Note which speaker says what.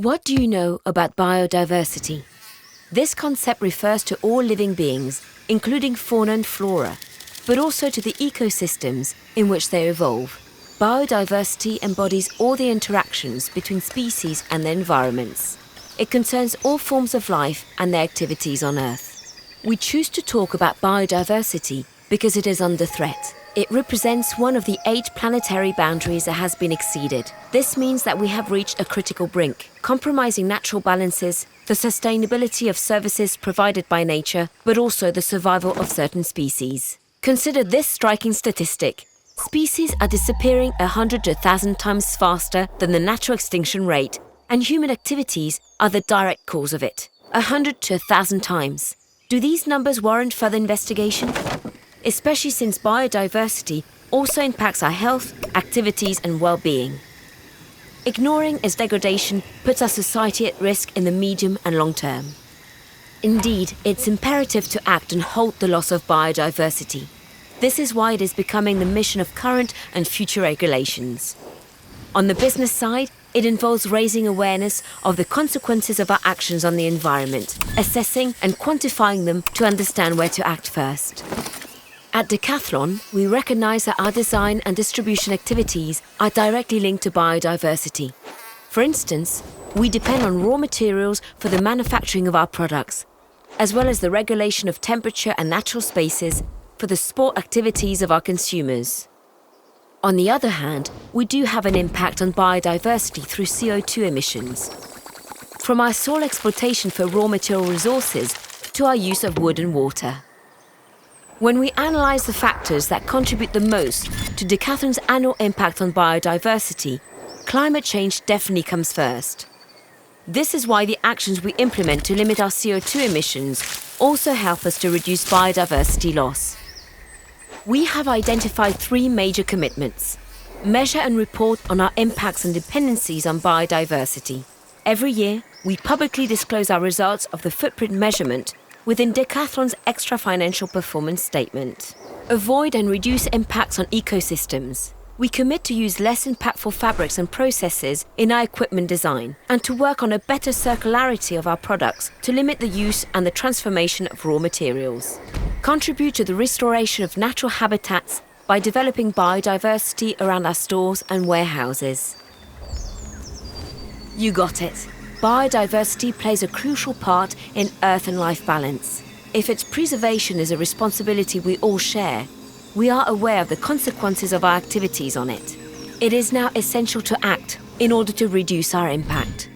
Speaker 1: What do you know about biodiversity? This concept refers to all living beings, including fauna and flora, but also to the ecosystems in which they evolve. Biodiversity embodies all the interactions between species and their environments. It concerns all forms of life and their activities on Earth. We choose to talk about biodiversity because it is under threat. It represents one of the 8 planetary boundaries that has been exceeded. This means that we have reached a critical brink, compromising natural balances, the sustainability of services provided by nature, but also the survival of certain species. Consider this striking statistic. Species are disappearing 100 to 1,000 times faster than the natural extinction rate, and human activities are the direct cause of it. 100 to 1,000 times. Do these numbers warrant further investigation? Especially since biodiversity also impacts our health, activities and well-being. Ignoring its degradation puts our society at risk in the medium and long term. Indeed, it's imperative to act and halt the loss of biodiversity. This is why it is becoming the mission of current and future regulations. On the business side, it involves raising awareness of the consequences of our actions on the environment, assessing and quantifying them to understand where to act first. At Decathlon, we recognise that our design and distribution activities are directly linked to biodiversity. For instance, we depend on raw materials for the manufacturing of our products, as well as the regulation of temperature and natural spaces for the sport activities of our consumers. On the other hand, we do have an impact on biodiversity through CO2 emissions. From our soil exploitation for raw material resources to our use of wood and water. When we analyse the factors that contribute the most to Decathlon's annual impact on biodiversity, climate change definitely comes first. This is why the actions we implement to limit our CO2 emissions also help us to reduce biodiversity loss. We have identified 3 major commitments. Measure and report on our impacts and dependencies on biodiversity. Every year, we publicly disclose our results of the footprint measurement within Decathlon's extra financial performance statement. Avoid and reduce impacts on ecosystems. We commit to use less impactful fabrics and processes in our equipment design and to work on a better circularity of our products to limit the use and the transformation of raw materials. Contribute to the restoration of natural habitats by developing biodiversity around our stores and warehouses. You got it. Biodiversity plays a crucial part in Earth and life balance. If its preservation is a responsibility we all share, we are aware of the consequences of our activities on it. It is now essential to act in order to reduce our impact.